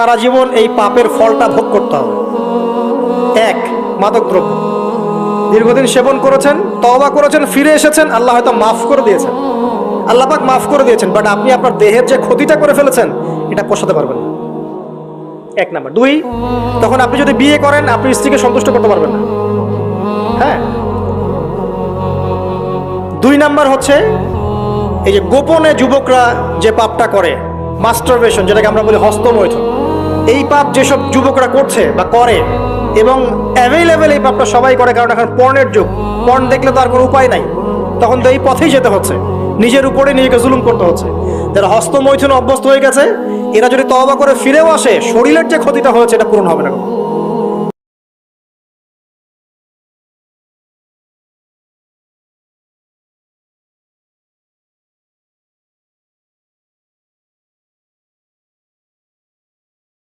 সারা জীবন এই পাপের ফলটা ভোগ করতে হবে। এক, মাদকদ্রব্য দীর্ঘদিন সেবন করেছেন, তওবা করেছেন, ফিরে এসেছেন, আল্লাহ হয়তো মাফ করে দিয়েছেন, আল্লাহ পাক মাফ করে দিয়েছেন, বাট আপনি আপনার দেহের যে ক্ষতিটা করে ফেলেছেন এটা পোষাতে পারবেন না। এক নাম্বার। দুই, তখন আপনি যদি বিয়ে করেন আপনি স্ত্রীকে সন্তুষ্ট করতে পারবেন না। হ্যাঁ। দুই নাম্বার হচ্ছে এই যে গোপনে যুবকরা যে পাপটা করে, মাস্টারবেশন, যেটাকে আমরা বলি হস্তমৈথুন, এই পাপ যেসব যুবকরা করছে বা করে, এবং অ্যাভেলেবেল এই পাপটা সবাই করে, কারণ এখন পর্নের যুগ, পর্ন দেখলে তো আর কোনো উপায় নাই, তখন তো এই পথেই যেতে হচ্ছে, নিজের উপরে নিজেকে জুলুম করতে হচ্ছে। যারা হস্তমৈথুনে অভ্যস্ত হয়ে গেছে এরা যদি তওবা করে ফিরেও আসে, শরীরের যে ক্ষতিটা হয়েছে এটা পূরণ হবে না।